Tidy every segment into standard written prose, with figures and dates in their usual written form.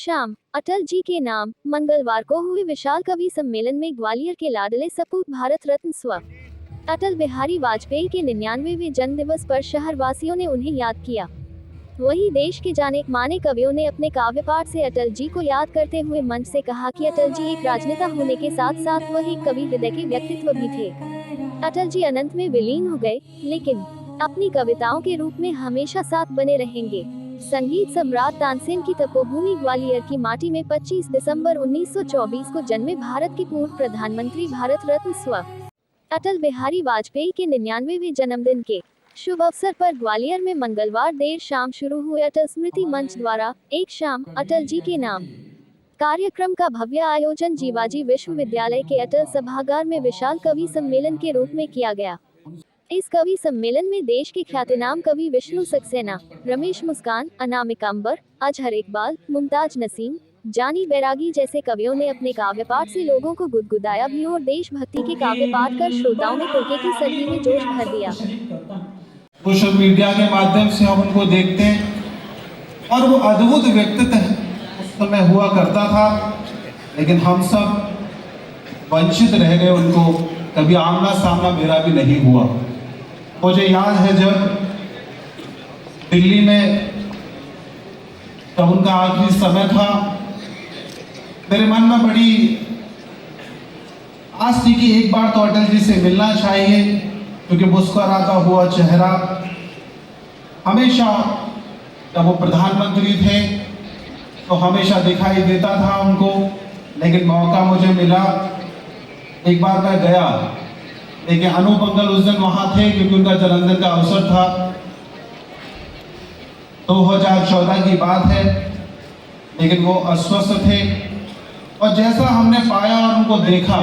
शाम अटल जी के नाम मंगलवार को हुए विशाल कवि सम्मेलन में ग्वालियर के लाडले सपूत भारत रत्न स्व अटल बिहारी वाजपेयी के 99वें जन्म दिवस पर शहरवासियों ने उन्हें याद किया। वहीं देश के जाने माने कवियों ने अपने काव्य पाठ से अटल जी को याद करते हुए मंच से कहा कि अटल जी एक राजनेता होने के साथ साथ वह एक कवि हृदय के व्यक्तित्व भी थे। अटल जी अनंत में विलीन हो गए, लेकिन अपनी कविताओं के रूप में हमेशा साथ बने रहेंगे। संगीत सम्राट तानसेन की तपोभूमि ग्वालियर की माटी में 25 दिसंबर 1924 को जन्मे भारत के पूर्व प्रधानमंत्री भारत रत्न स्व अटल बिहारी वाजपेयी के 99वें जन्मदिन के शुभ अवसर पर ग्वालियर में मंगलवार देर शाम शुरू हुए अटल स्मृति मंच द्वारा एक शाम अटल जी के नाम कार्यक्रम का भव्य आयोजन जीवाजी विश्वविद्यालय के अटल सभागार में विशाल कवि सम्मेलन के रूप में किया गया। इस कवि सम्मेलन में देश के ख्यातिनाम कवि विष्णु सक्सेना, रमेश मुस्कान, अनामिका अंबर, अजहर इकबाल, मुमताज नसीम, जानी बैरागी जैसे कवियों ने अपने काव्य पाठ से लोगों को गुदगुदाया भी और देशभक्ति के काव्य पाठ कर श्रोताओं में तुर्के की सर्दी में जोश भर दिया। सोशल मीडिया के माध्यम से हम उनको देखते हैं और वो अद्भुत व्यक्तित्व उस समय हुआ करता था, लेकिन हम सब वंचित रह गए। उनको कभी आमना सामना मेरा भी नहीं हुआ। मुझे याद है जब दिल्ली में तब उनका आखिरी समय था, मेरे मन में बड़ी आस थी कि एक बार तो अटल जी से मिलना चाहिए, क्योंकि मुस्कुराता हुआ चेहरा हमेशा जब वो प्रधानमंत्री थे तो हमेशा दिखाई देता था उनको। लेकिन मौका मुझे मिला, एक बार मैं गया, लेकिन अनूप अंकल उस दिन वहां थे क्योंकि उनका जन्मदिन का अवसर था। 2014 की बात है, लेकिन वो अस्वस्थ थे और जैसा हमने पाया और उनको देखा,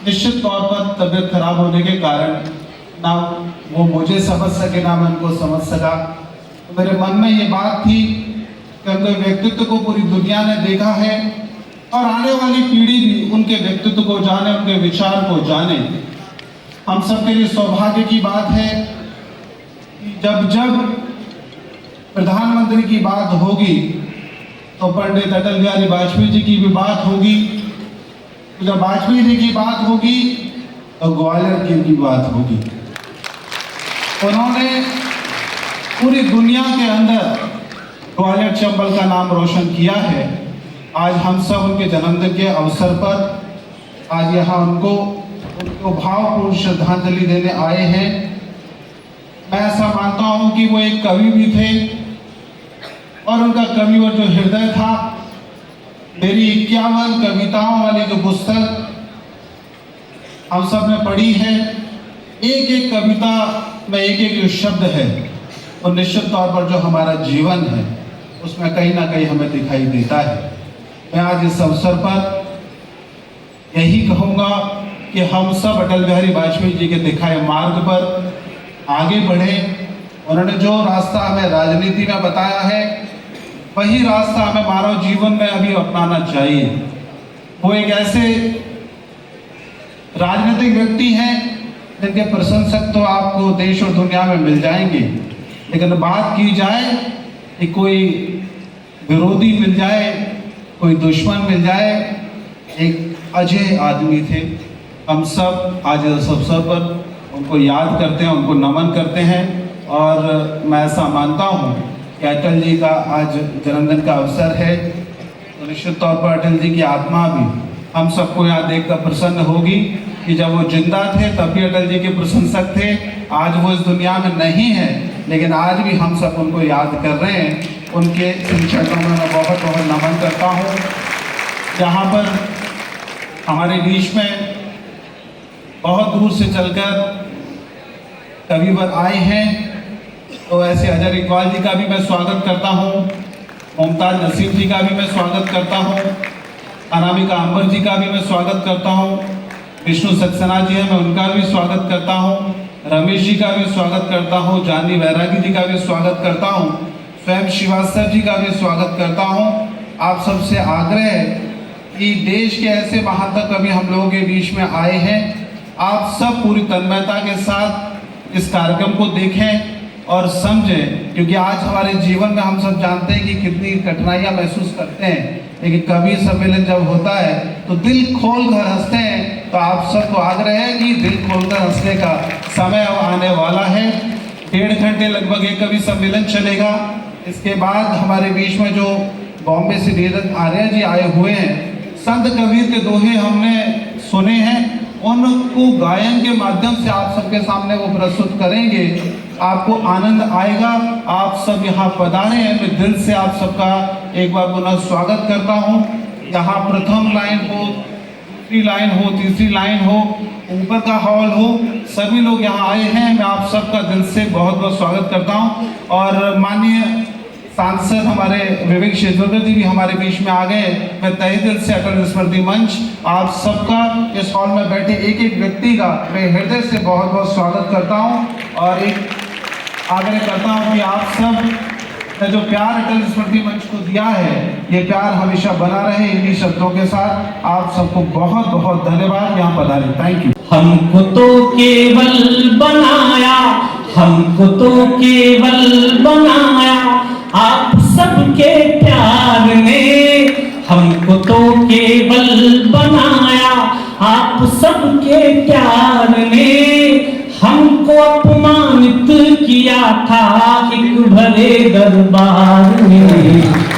निश्चित तौर पर तबीयत खराब होने के कारण ना वो मुझे समझ सके ना मैं उनको समझ सका। तो मेरे मन में ये बात थी कि उनके व्यक्तित्व को पूरी दुनिया ने देखा है और आने वाली पीढ़ी भी उनके व्यक्तित्व को जाने, उनके विचार को जाने। हम सबके लिए सौभाग्य की बात है कि जब जब प्रधानमंत्री की बात होगी तो पंडित अटल बिहारी वाजपेयी जी की भी बात होगी, जब वाजपेयी जी की बात होगी तो ग्वालियर की बात होगी। उन्होंने पूरी दुनिया के अंदर ग्वालियर चंबल का नाम रोशन किया है। आज हम सब उनके जन्मदिन के अवसर पर आज यहाँ उनको भावपूर्ण श्रद्धांजलि देने आए हैं। मैं ऐसा मानता हूँ कि वो एक कवि भी थे और उनका कवि और जो हृदय था, मेरी 51 कविताओं वाली जो पुस्तक हम सब ने पढ़ी है, एक एक कविता में एक एक जो शब्द है और निश्चित तौर पर जो हमारा जीवन है उसमें कहीं ना कहीं हमें दिखाई देता है। मैं आज इस अवसर पर यही कहूँगा कि हम सब अटल बिहारी वाजपेयी जी के दिखाए मार्ग पर आगे बढ़े। उन्होंने जो रास्ता हमें राजनीति में बताया है, वही रास्ता हमें मानव जीवन में अभी अपनाना चाहिए। वो एक ऐसे राजनीतिक व्यक्ति हैं जिनके प्रशंसक तो आपको देश और दुनिया में मिल जाएंगे, लेकिन बात की जाए कि कोई विरोधी मिल जाए, कोई दुश्मन मिल जाए, एक अजय आदमी थे। हम सब आज इस अवसर पर उनको याद करते हैं, उनको नमन करते हैं और मैं ऐसा मानता हूँ कि अटल जी का आज जन्मदिन का अवसर है तो निश्चित तौर पर अटल जी की आत्मा भी हम सबको यहाँ देखकर प्रसन्न होगी कि जब वो जिंदा थे तब भी अटल जी के प्रशंसक थे। आज वो इस दुनिया में नहीं है, लेकिन आज भी हम सब उनको याद कर रहे हैं। उनके इन चरणों में मैं बहुत बहुत नमन करता हूँ। यहाँ पर हमारे बीच में बहुत दूर से चलकर कविवर आए हैं, तो ऐसे अजहर इकबाल जी का भी मैं स्वागत करता हूँ, मुमताज नसीम जी का भी मैं स्वागत करता हूँ, अनामिका अंबर जी का भी मैं स्वागत करता हूँ, विष्णु सक्सेना जी है मैं उनका भी स्वागत करता हूँ, रमेश जी का भी स्वागत करता हूँ, जानी बैरागी जी का भी स्वागत करता हूँ, स्वयं श्रीवास्तव जी का भी स्वागत करता हूँ। आप सबसे आग्रह है कि देश के ऐसे महान कवि हम लोगों के बीच में आए हैं, आप सब पूरी तन्मयता के साथ इस कार्यक्रम को देखें और समझें, क्योंकि आज हमारे जीवन में हम सब जानते हैं कि कितनी कठिनाइयां महसूस करते हैं, लेकिन कवि सम्मेलन जब होता है तो दिल खोल कर हंसते हैं। तो आप सबको आग्रह है कि दिल खोलकर हंसने का समय अब आने वाला है। 1.5 घंटे लगभग ये कवि सम्मेलन चलेगा। इसके बाद हमारे बीच में जो बॉम्बे से नीरज आर्य जी आए हुए हैं, संत कबीर के दोहे हमने सुने हैं, उनको गायन के माध्यम से आप सबके सामने वो प्रस्तुत करेंगे। आपको आनंद आएगा। आप सब यहाँ पधारे हैं, मैं दिल से आप सबका एक बार पुनः स्वागत करता हूँ। यहाँ प्रथम लाइन हो, दूसरी लाइन हो, तीसरी लाइन हो, ऊपर का हॉल हो, सभी लोग यहाँ आए हैं। मैं आप सबका दिल से बहुत बहुत स्वागत करता हूँ। और माननीय सांसद हमारे विवेक शेजवलकर जी भी हमारे बीच में आ गए। मैं तहे दिल से अटल स्मृति मंच आप सबका, इस हॉल में बैठे एक एक व्यक्ति का मैं हृदय से बहुत बहुत स्वागत करता हूं और एक आग्रह करता हूं कि आप सब ने जो प्यार अटल स्मृति मंच को दिया है, ये प्यार हमेशा बना रहे। इन्हीं शब्दों के साथ आप सबको बहुत बहुत धन्यवाद। यहाँ पधारे। Thank you. हमको तो केवल बनाया, हमको तो केवल बनाया आप सबके प्यार ने, हमको तो केवल बनाया आप सबके प्यार ने। हमको अपमानित किया था एक भरे दरबार में,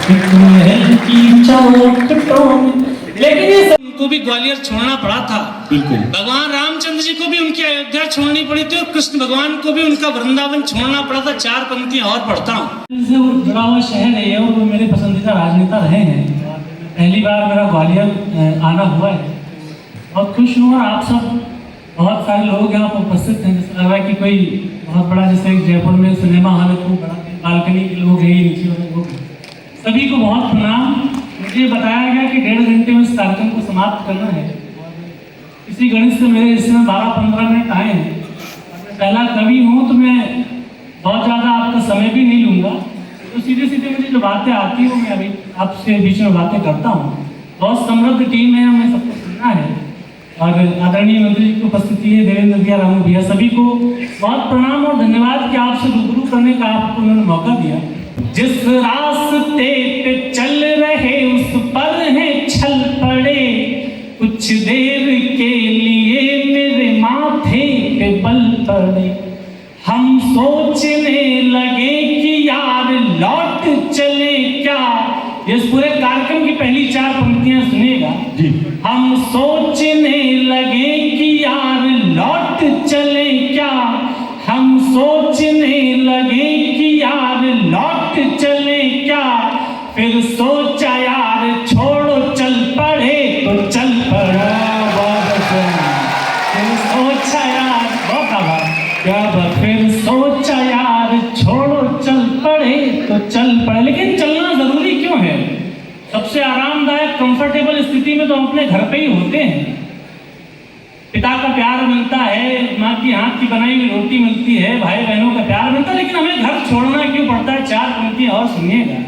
एक महल की चौखटों में। लेकिन ये सबको भी ग्वालियर छोड़ना पड़ा था। बिल्कुल। भगवान रामचंद्र जी को भी उनकी अयोध्या छोड़नी पड़ी थी और कृष्ण भगवान को भी उनका वृंदावन छोड़ना पड़ा था। 4 पंक्तियां और पढ़ता हूँ। से जुड़ा हुआ शहर है और वो मेरे पसंदीदा राजनेता रहे हैं। पहली बार मेरा ग्वालियर आना हुआ है, बहुत खुश हूँ। और आप सब बहुत सारे लोग यहाँ पर उपस्थित हैं, जैसे लग रहा है कि कोई बहुत बड़ा, जैसे जयपुर में सिनेमा हॉल है, खूब बड़ा, बालकनी के लोग हैं, नीचे वाले लोग हैं। सभी को बहुत प्रणाम। मुझे बताया गया कि 1.5 घंटे में इस कार्यक्रम को समाप्त करना है। इसी गणित से मेरे इसमें 12-15 मिनट आए हैं। मैं पहला कवि हूँ तो मैं बहुत ज़्यादा आपका समय भी नहीं लूँगा, तो सीधे सीधे मुझे जो बातें आती हैं वो मैं अभी आपसे बीच में बातें करता हूँ। बहुत समृद्ध टीम है, हमें सबको सुनना है। और आदरणीय मंत्री जी की उपस्थिति है, देवेंद्र भैया, रामू भैया, सभी को बहुत प्रणाम और धन्यवाद कि आपसे रूबरू करने का आपको उन्होंने मौका दिया। जिस रास्ते पे चल रहे उस पर है छल पड़े, कुछ देर के लिए मेरे माथे पे बल पड़े। हम सोचने लगे कि यार लौट चले क्या, इस पूरे कार्यक्रम की पहली 4 पंक्तियां सुनेगा जी। हम सोचने लगे कि यार लौट चले क्या, हम सोचने लगे कि यार लौट चले क्या, फिर सोचा यार छोड़ो चल पड़े तो चल पड़ा। फिर सोचा यार, बहुत आभार, क्या बात, फिर सोचा यार छोड़ो चल पड़े तो चल पड़े। लेकिन चलना जरूरी क्यों है? सबसे आरामदायक कंफर्टेबल स्थिति में तो हम अपने घर पे ही होते हैं। पिता का प्यार मिलता है, माँ की हाथ की बनाई हुई रोटी मिलती है, भाई बहनों का प्यार मिलता है, लेकिन हमें घर छोड़ना क्यों पड़ता है? 4 पंक्तियां और सुनिएगा।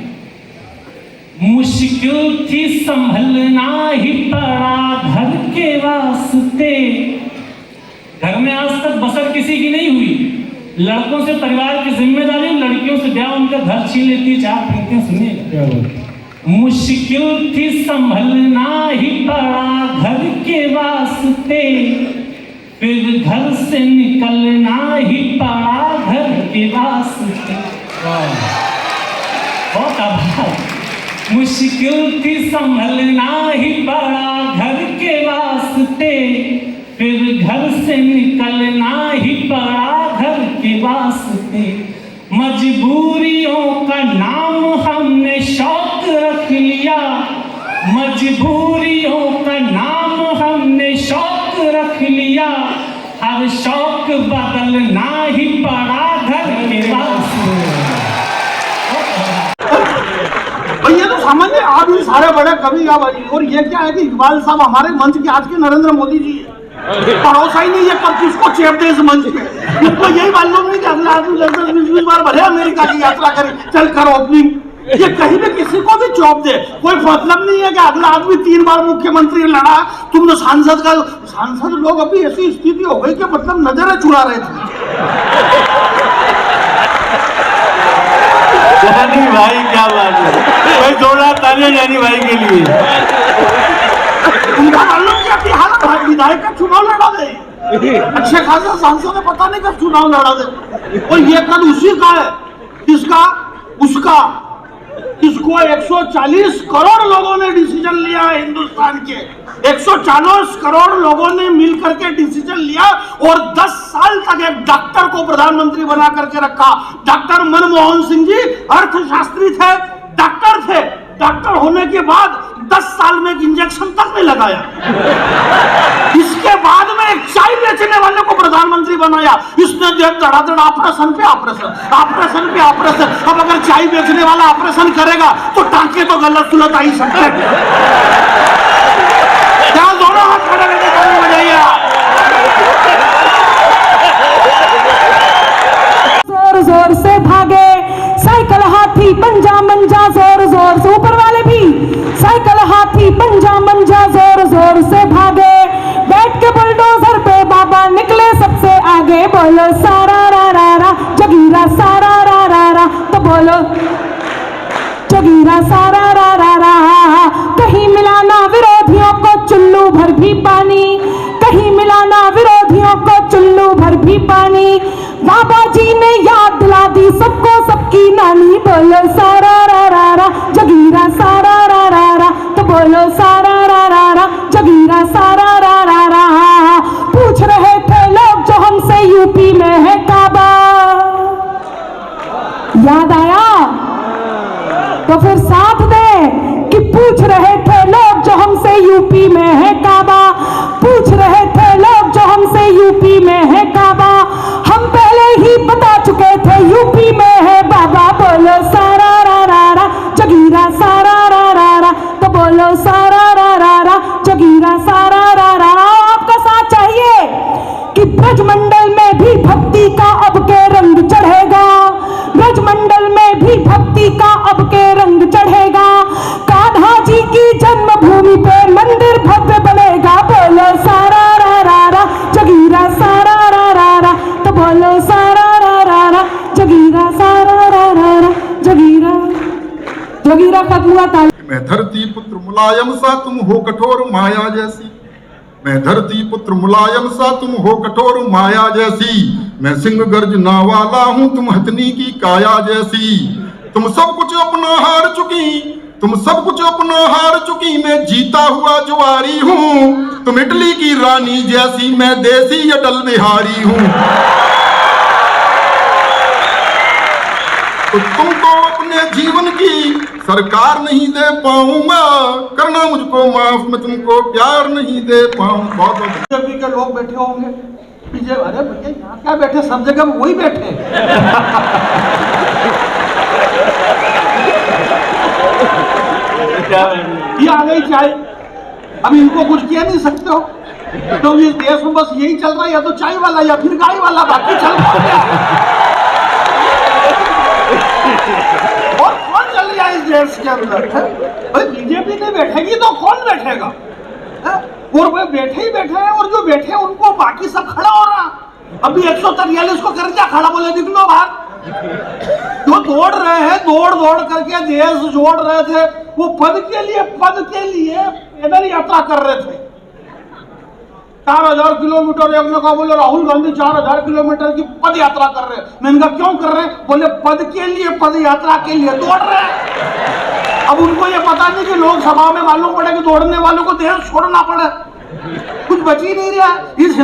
मुश्किल थी संभलना ही पड़ा घर के वास्ते। घर में आज तक बसर किसी की नहीं हुई, लड़कों से परिवार की जिम्मेदारी, लड़कियों से ब्याह उनका घर छीन लेती है। 4 पंक्तियां सुनिएगा। मुश्किल थी संभलना ही पड़ा घर के वास्ते, फिर घर से निकलना ही पड़ा घर के वास्ते। बहुत आभार। मुश्किल थी संभलना ही पड़ा घर के वास्ते, फिर घर से निकलना ही पड़ा घर के वास्ते। मजबूरियों का नाम हमने शौक रख लिया, मजबूरियों का नाम हमने शौक रख लिया, हर शौक बदलना ही पड़ा घर के वास्ते। भैया तो सामान्य आप ही सारे बड़े कवि का भाई, और ये क्या है कि इकबाल साहब हमारे मंच के आज के नरेंद्र मोदी जी है। भरोसा ही नहीं है कब किसको चेप दे इस मंच पे। उनको यही मालूम नहीं कि अगला आदमी 10-20 बार भले अमेरिका की यात्रा करे, चल कर ओपनिंग, ये कहीं भी किसी को भी चौप दे, कोई मतलब नहीं है कि अगला आदमी 3 बार मुख्यमंत्री लड़ा, तुम तो सांसद लोग अभी ऐसी स्थिति हो गई कि मतलब नजरें चुरा रहे थे। जानी भाई क्या बात है, भाई जोड़ा तालियां जानी भाई के लिए। उनका मालूम क्या बिहार विधायक का चुनाव लड़ा दे, अच्छे खासे सांसद ने पता नहीं कब चुनाव लड़ा दे। और ये कल उसी का है, किसका, उसका, किसको 140 करोड़ लोगों ने डिसीजन लिया है हिंदुस्तान के, 140 करोड़ लोगों ने मिलकर के डिसीजन लिया और 10 साल तक एक डॉक्टर को प्रधानमंत्री बना करके रखा। डॉक्टर मनमोहन सिंह जी अर्थशास्त्री थे, डॉक्टर थे, डॉक्टर होने के बाद 10 साल में एक इंजेक्शन तक नहीं लगाया। इसके बाद में एक चाय बेचने वाले को प्रधानमंत्री बनाया, इसने धड़ाधड़ ऑपरेशन पे ऑपरेशन, ऑपरेशन पे ऑपरेशन। अब अगर चाय बेचने वाला ऑपरेशन करेगा तो टांके तो गलत सुलत आ ही सकते हैं। क्या दोनों हाथ खड़े करके ताली बजाइए। जोर जोर से भागे साइकिल हाथी पंजा मंजा, जोर जोर से ऊपर वाले भी साइकिल हाथी पंजा मंजा, जोर जोर से भागे। बैठ के बुलडोजर पे बाबा निकले सबसे आगे, बोलो सारा रा रा रा जगीरा, सारा रा रा रा तो बोलो जगीरा, सारा रा रा रा। कहीं मिलाना विरोधियों को चुल्लू भर भी पानी, कहीं मिलाना विरोधियों को चुल्लू भर भी पानी। बाबा जी ने याद दिला दी सबको सबकी नानी, बोलो सारा रा रा रा जगीरा, सारा रा रा रा तो बोलो सारा रा रा रा जगीरा, सारा रा रा रा। पूछ रहे थे लोग जो हमसे यूपी में है काबा, याद आया तो फिर साथ दे कि पूछ रहे थे लोग जो हमसे यूपी में है काबा, पूछ रहे थे लोग जो हमसे यूपी में है काबा। हम पहले ही बता चुके थे यूपी में है बाबा, बोलो सारा रा रा रा जगीरा, सारा रा रा रा तो बोलो सारा रा रा रा जगीरा, सारा रा रा रा। आपका साथ चाहिए कि ब्रजमंडल में भी भक्ति का अब के रंग चढ़ेगा, ब्रजमंडल में भी भक्ति का अब के रंग चढ़ेगा। कान्हा जी की जन्मभूमि पे मंदिर भव्य बनेगा, बोलो सारा रा रा रा जगीरा, सारा रा रा रा तो बोलो सारा रा रा रा जगीरा, सारा रा रा रा जगीरा। जगीरा खत्म हुआ ताली। मैं धरती पुत्र मुलायम सा तुम हो कठोर माया जैसी, मैं धरती पुत्र मुलायम सा तुम हो कठोर माया जैसी। मैं सिंह गर्जना वाला हूँ तुम हथनी की काया जैसी। तुम सब कुछ अपना हार चुकी, तुम सब कुछ अपना हार चुकी, मैं जीता हुआ जुआरी हूँ। तुम इटली की रानी जैसी, मैं देसी अटल बिहारी हूँ। तो तुमको अपने जीवन की सरकार नहीं दे पाऊंगा, करना मुझको माफ, मैं तुमको प्यार नहीं दे पाऊंगा। बहुत बीजेपी के लोग बैठे होंगे, बीजेपी, अरे भैया यहाँ क्या बैठे, सब जगह वही बैठे। ये आ गई चाय, अब इनको कुछ कह नहीं सकते हो, तो इस देश में बस यही चल रहा है, या तो चाय वाला या फिर गाय वाला, बाकी चल रहा है। और कौन चल रहा है इस देश के अंदर? भाई बीजेपी नहीं बैठेगी तो कौन बैठेगा? और वे बैठे ही बैठे हैं, और जो बैठे हैं उनको बाकी सब खड़ा हो रहा। अभी 143 को कर दिया खड़ा, बोले निकलो बाहर। जो दौड़ रहे हैं, दौड़ दौड़ करके देश जोड़ रहे थे, वो पद के लिए पैदल यात्रा कर रहे थे। 4000 किलोमीटर, एक ने कहा बोले राहुल गांधी 4000 किलोमीटर की पद यात्रा कर रहे हैं। मैंने कहा क्यों कर रहे हैं? बोले पद के लिए, पद यात्रा के लिए दौड़ रहे हैं। अब उनको ये पता नहीं कि लोकसभा में मालूम पड़े कि दौड़ने वालों को देश छोड़ना पड़े, कुछ बच ही नहीं रहा। इस